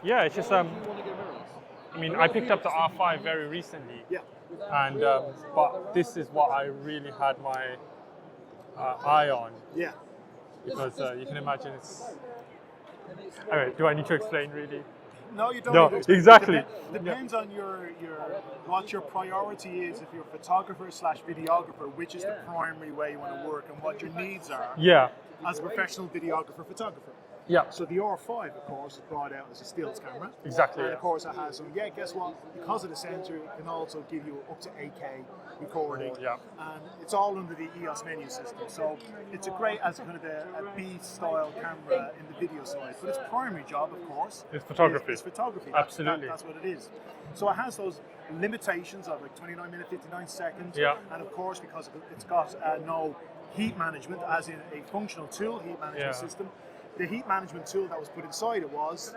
Yeah, it's just I mean, I picked up the R5 very recently. Yeah. And but this is what I really had my eye on. Yeah. Because you can imagine it's. Anyway, do I need to explain really? No, you don't. No, need to explain. exactly. Depends on your what your priority is. If you're a photographer / videographer, which is the primary way you want to work, and what your needs are. Yeah. As a professional videographer, photographer. Yeah. So the R5, of course, is brought out as a stills camera. Exactly. And of course it has some. Yeah, guess what? Because of the sensor, it can also give you up to 8K recording. Yeah. And it's all under the EOS menu system. So it's a great as kind of a B-style camera in the video side. But its primary job, of course, is photography. Is photography. Absolutely. That's what it is. So it has those limitations of like 29 minutes, 59 seconds. Yeah. And of course, because it's got no heat management, as in a functional tool heat management system. The heat management tool that was put inside it was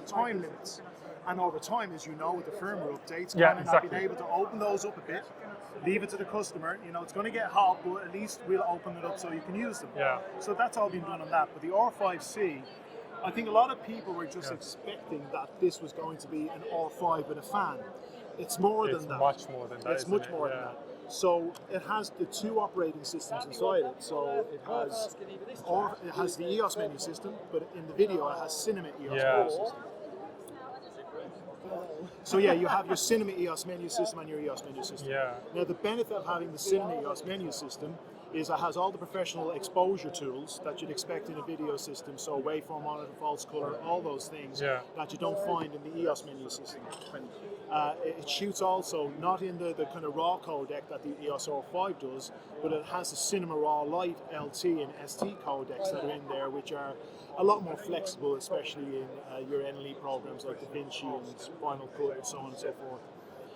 time limits. And over time, as you know, with the firmware updates, Canon have been able to open those up a bit, leave it to the customer. You know, it's going to get hot, but at least we'll open it up so you can use them. Yeah. So that's all been done on that. But the R5C, I think a lot of people were just expecting that this was going to be an R5 with a fan. It's more than that. It's much more than that. It's much more than that. So it has the two operating systems inside it. So it has the EOS menu system, but in the video it has Cinema EOS menu system. So yeah, you have your Cinema EOS menu system and your EOS menu system. Yeah. Now the benefit of having the Cinema EOS menu system is it has all the professional exposure tools that you'd expect in a video system, so waveform monitor, false color, all those things that you don't find in the EOS menu system. It shoots also not in the kind of RAW codec that the EOS R5 does, but it has the Cinema Raw Lite LT and ST codecs that are in there, which are a lot more flexible, especially in your NLE programs like DaVinci and Final Cut and so on and so forth.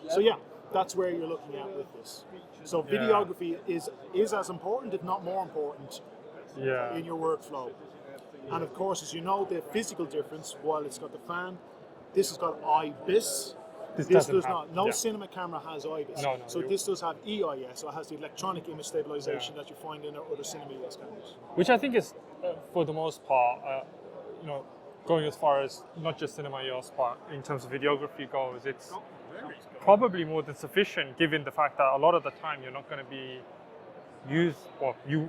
So yeah, that's where you're looking at with this. So videography is as important, if not more important, in your workflow. And of course, as you know, the physical difference, while it's got the fan, this has got IBIS. This does not. No cinema camera has IBIS. No, so this does have EIS, so it has the electronic image stabilization that you find in other cinema EOS cameras. Which I think is, for the most part, you know, going as far as not just cinema EOS, but in terms of videography goes, it's probably more than sufficient, given the fact that a lot of the time you're not going to be you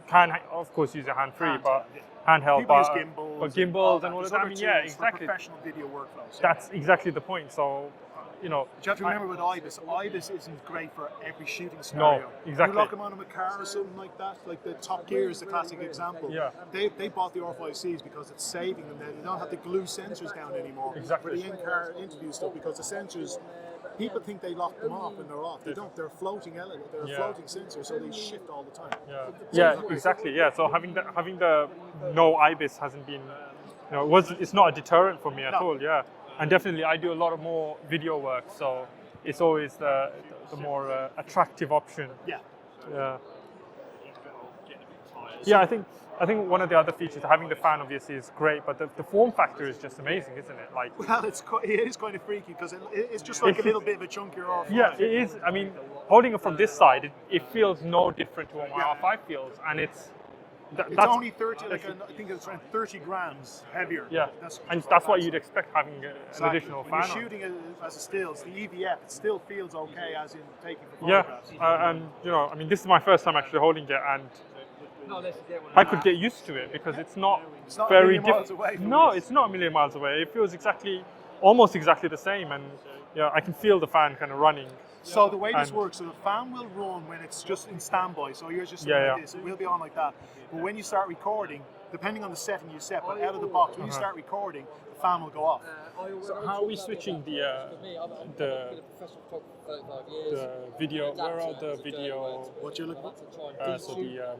can of course use a hand-free, but handheld, but gimbals and all of that. I mean, yeah, exactly. Professional video workflows. That's exactly the point. So, you know, but you have to remember with IBIS isn't great for every shooting scenario. No, exactly. You lock them on a car or something like that, like the Top Gear is the classic example. Yeah. They bought the R5Cs because it's saving them. They don't have to glue sensors down anymore exactly. for the in-car interview stuff, because the sensors, people think they lock them off and they're off. They don't. They're a floating element. They're a floating sensor, so they shift all the time. Yeah, exactly. Yeah. So having the no IBIS hasn't been, you know, it's not a deterrent for me at all. Yeah. And definitely, I do a lot of more video work, so it's always the more attractive option. Yeah. Yeah. Yeah, I think one of the other features, having the fan obviously is great, but the form factor is just amazing, isn't it? Like, well, it is kind of freaky because it's just like a little bit of a chunkier R5. Yeah, it is. I mean, holding it from this side, it feels no different to what my R5 feels, and it's only 30. I think it's around 30 grams heavier. Yeah, that's what you'd expect having an additional fan. When you're shooting it as a stills, the EVF, it still feels okay as in taking the photographs. Yeah, and you know, I mean, this is my first time actually holding it, and I could get used to it because it's not very different. No, it's not a million miles away. It feels almost exactly the same, and yeah, I can feel the fan kind of running. So the way this works, so the fan will run when it's just in standby. So you're just sitting like this. It will be on like that. But when you start recording, depending on the setting you set, but out of the box, when you start recording, the fan will go off. So how are we switching the video? Where are the video? What you're looking at? So the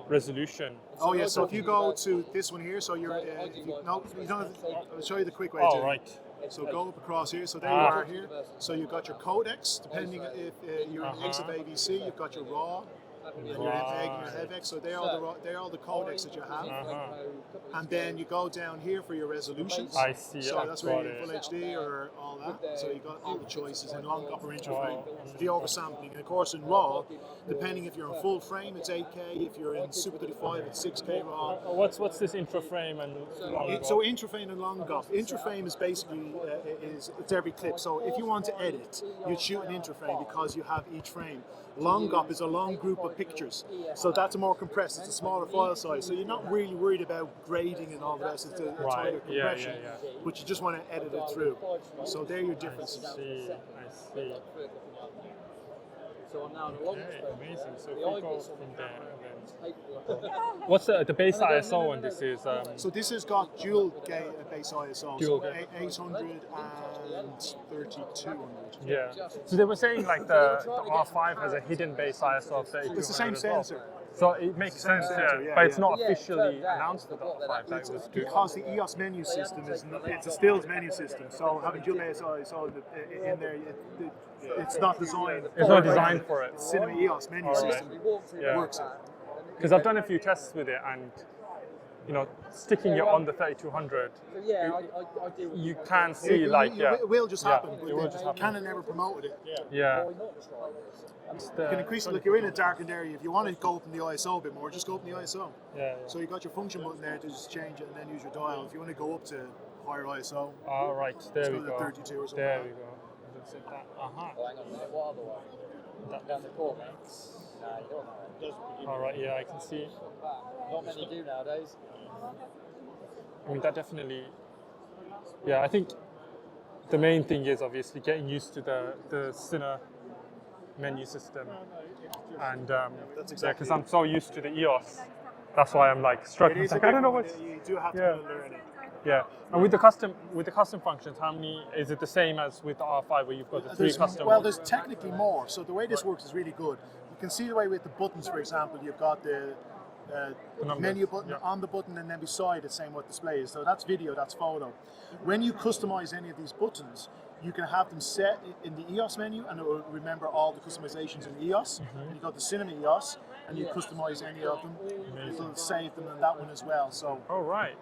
resolution. Oh yeah. So if you go to this one here, so you're you don't. I'll show you the quick way. Oh right. So go up across here. So there you are here. So you've got your codecs, depending if you're in X of AVC, you've got your RAW, and your MPEG and your HEVX. So they're all the codecs that you have. And then you go down here for your resolutions. I see. So that's where you Full HD or all that. So you got all the choices in long upper interframe, the oversampling, and of course in RAW, depending if you're in full frame, it's 8K. If you're in Super 35, it's 6K RAW. What's this intraframe and long So intraframe and long GOP. Intraframe is basically it's every clip. So if you want to edit, you'd shoot an intraframe because you have each frame. Long GOP is a long group of pictures, so that's a more compressed. It's a smaller file size, so you're not really worried about grading and all the rest. It's tighter compression, but you just want to edit it through. So there are your differences. I see. Okay, amazing. So if we go from there, then what's the base ISO on this is? So this has got dual base ISO, Dual. so 800 and 3200. Yeah. So they were saying like the R5 has a hidden base ISO of 3200. It's the same as well. sensor. So it makes sense, sensor, but it's not officially announced for the R5 that it was due. Because the EOS menu system it's a stills menu system, so having dual base ISO in there, it's not designed. It's not designed for it. It's Cinema EOS menu system works it. Because I've done a few tests with it, and sticking it on the 3200, you can see it will just happen. it will just happen. Canon never promoted it. Yeah. You can increase it, like you're in a darkened area. If you want to go up in the ISO a bit more, just go up in the ISO. Yeah. So you got your function button there to just change it and then use your dial. If you want to go up to higher ISO, all right, there we go. 32 or something. There we go. Let's hit that. Oh, hang on a minute, what other way? Down the corner? No, you don't know. All right, yeah, I can see. Not many do nowadays. I mean, that definitely. Yeah, I think the main thing is obviously getting used to the Cine menu system, and because I'm so used to the EOS, that's why I'm like struggling. It's like, I don't know what. You do have to learn it. Yeah, and with the custom functions, how many is it the same as with the R5 where you've got the three custom? Well, there's technically more. So the way this works is really good. You can see the way with the buttons, for example, you've got the menu button on the button, and then beside it saying what display is. So that's video, that's photo. When you customize any of these buttons, you can have them set in the EOS menu, and it will remember all the customizations in the EOS. And you got the Cinema EOS, and you customize any of them. It'll save them in that one as well. So. Oh right.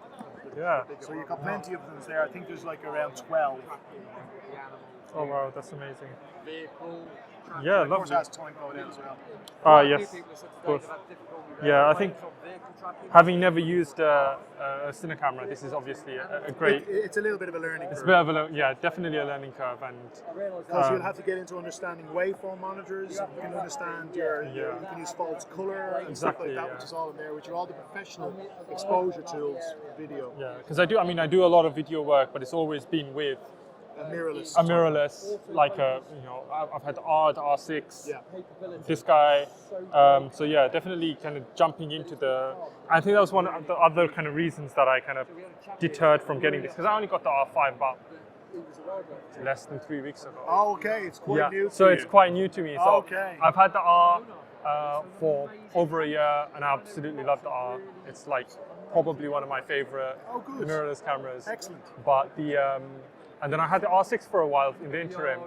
Yeah. So you've got plenty of them there. I think there's like around 12. Oh wow, that's amazing. Vehicle. Yeah, Of course, lovely. it has time code in as well. Ah yes. Of course. Yeah, I think having never used a Cine camera, this is obviously a great. It's a little bit of a learning It's a curve. bit of definitely a learning curve, and Because you'll have to get into understanding waveform monitors. You can understand you can use false color and stuff like that, which is all in there, which are all the professional exposure tools for video. yeah, because I do a lot of video work, but it's always been with Mirrorless. a mirrorless, like I've had the R6, Yeah. this guy. So yeah, definitely kind of jumping into I think that was one of the other kind of reasons that I kind of deterred from getting this, because I only got the R5 about less than 3 weeks ago. Oh, okay, it's quite new. So to it's you. quite new to me. So Okay. I've had the R for over a year, and I absolutely love the R. It's like probably one of my favorite good. mirrorless cameras. Excellent. But and then I had the R6 for a while in the interim,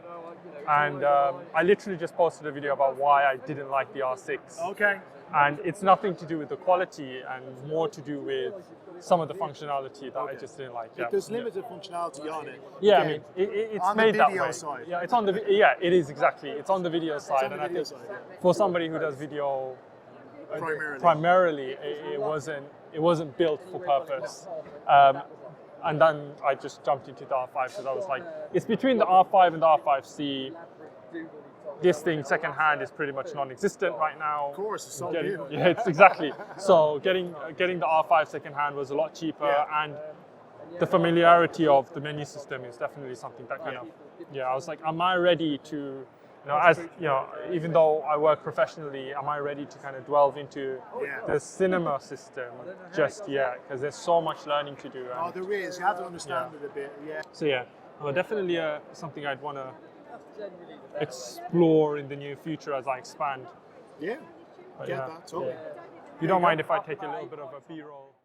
and I literally just posted a video about why I didn't like the R6. Okay. And it's nothing to do with the quality, and more to do with some of the functionality that I just didn't like. Yeah. There's limited functionality on it. Yeah, I Again, mean, it's on made the that video way. side. Yeah, it's on the it is exactly. It's on the video side, on the and I video think side, yeah. for somebody who does video Primarily. it wasn't built for purpose. And then I just jumped into the R5 because I was like, it's between the R5 and the R5C. This thing secondhand is pretty much non-existent right now. Of course, it's so Getting- new. Yeah, it's exactly. So getting the R5 secondhand was a lot cheaper, and the familiarity of the menu system is definitely something that kind of, I was like, am I ready to, even though I work professionally, am I ready to kind of delve into the cinema system just yet? Because there's so much learning to do. Oh, there is. You have to understand it a bit. Yeah. So yeah, definitely something I'd want to explore in the near future as I expand. Yeah. But Get that. Totally. You don't mind if I take a little bit of a B-roll?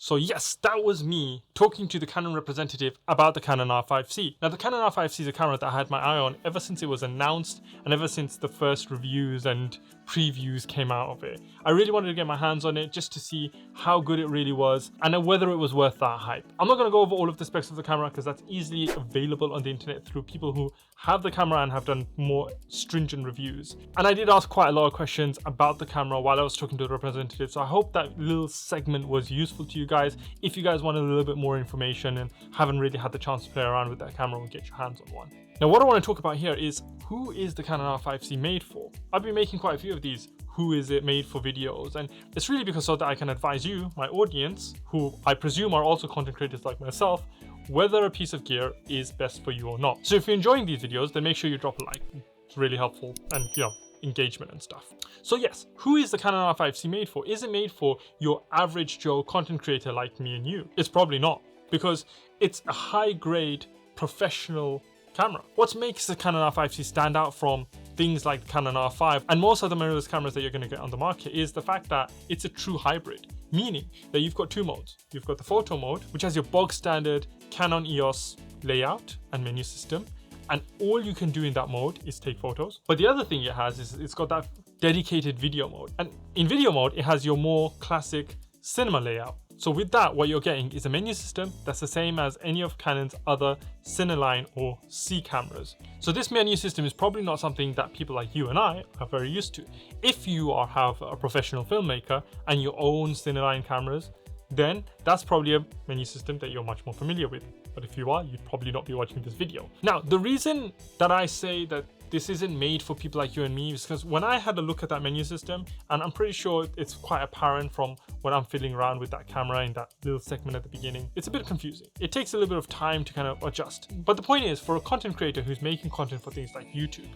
So yes, that was me talking to the Canon representative about the Canon R5C. Now the Canon R5C is a camera that I had my eye on ever since it was announced and ever since the first reviews and previews came out of it. I really wanted to get my hands on it just to see how good it really was and whether it was worth that hype. I'm not going to go over all of the specs of the camera because that's easily available on the internet through people who have the camera and have done more stringent reviews. And I did ask quite a lot of questions about the camera while I was talking to the representative, so I hope that little segment was useful to you guys if you guys want a little bit more information and haven't really had the chance to play around with that camera or get your hands on one. Now what I want to talk about here is who is the Canon R5C made for? I've been making quite a few of these who is it made for videos, and it's really because so that I can advise you, my audience, who I presume are also content creators like myself, whether a piece of gear is best for you or not. So if you're enjoying these videos, then make sure you drop a like. It's really helpful and, you know, engagement and stuff. So yes, who is the Canon R5C made for? Is it made for your average Joe content creator like me and you? It's probably not, because it's a high grade professional camera. What makes the Canon R5C stand out from things like the Canon R5 and most other mirrorless cameras that you're going to get on the market is the fact that it's a true hybrid, meaning that you've got two modes. You've got the photo mode, which has your bog standard Canon EOS layout and menu system, and all you can do in that mode is take photos. But the other thing it has is it's got that dedicated video mode, and in video mode it has your more classic cinema layout. So with that, what you're getting is a menu system that's the same as any of Canon's other Cineline or C cameras. So this menu system is probably not something that people like you and I are very used to. If you have a professional filmmaker and you own Cineline cameras, then that's probably a menu system that you're much more familiar with. But if you are, you'd probably not be watching this video. Now, the reason that I say that this isn't made for people like you and me is because when I had a look at that menu system, and I'm pretty sure it's quite apparent from when I'm fiddling around with that camera in that little segment at the beginning, it's a bit confusing. It takes a little bit of time to kind of adjust. But the point is, for a content creator who's making content for things like YouTube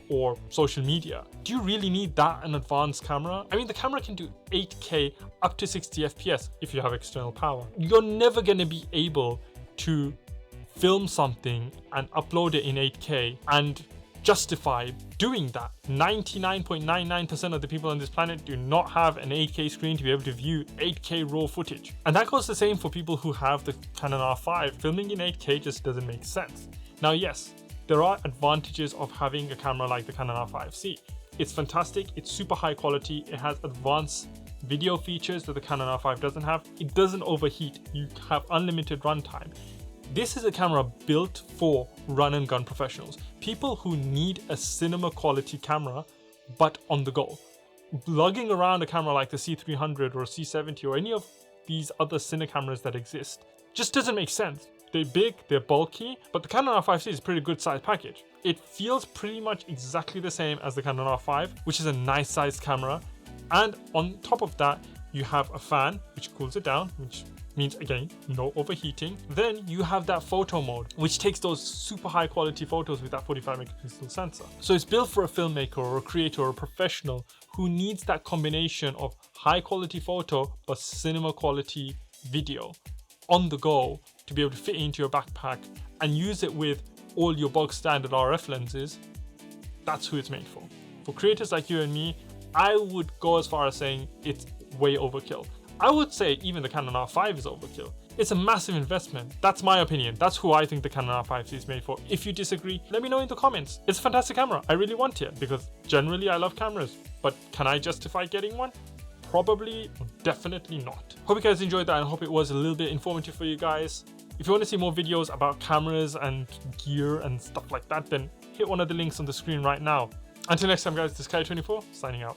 or social media, do you really need that an advanced camera? I mean, the camera can do 8K up to 60 FPS if you have external power. You're never going to be able to film something and upload it in 8K and justify doing that. 99.99% of the people on this planet do not have an 8K screen to be able to view 8K raw footage. And that goes the same for people who have the Canon R5. Filming in 8K just doesn't make sense. Now, yes, there are advantages of having a camera like the Canon R5C. It's fantastic, it's super high quality, it has advanced video features that the Canon R5 doesn't have. It doesn't overheat, you have unlimited runtime. This is a camera built for run and gun professionals, people who need a cinema quality camera but on the go. Lugging around a camera like the C300 or C70 or any of these other cine cameras that exist just doesn't make sense. They're big, they're bulky, but the Canon R5C is a pretty good size package. It feels pretty much exactly the same as the Canon R5, which is a nice sized camera, and on top of that you have a fan which cools it down, which means, again, no overheating. Then you have that photo mode, which takes those super high quality photos with that 45 megapixel sensor. So it's built for a filmmaker or a creator or a professional who needs that combination of high quality photo but cinema quality video on the go to be able to fit into your backpack and use it with all your bog standard RF lenses. That's who it's made for. For creators like you and me, I would go as far as saying it's way overkill. I would say even the Canon R5 is overkill. It's a massive investment. That's my opinion. That's who I think the Canon R5C is made for. If you disagree, let me know in the comments. It's a fantastic camera. I really want it because generally I love cameras. But can I justify getting one? Probably, definitely not. Hope you guys enjoyed that and hope it was a little bit informative for you guys. If you want to see more videos about cameras and gear and stuff like that, then hit one of the links on the screen right now. Until next time guys, this is Kai24 signing out.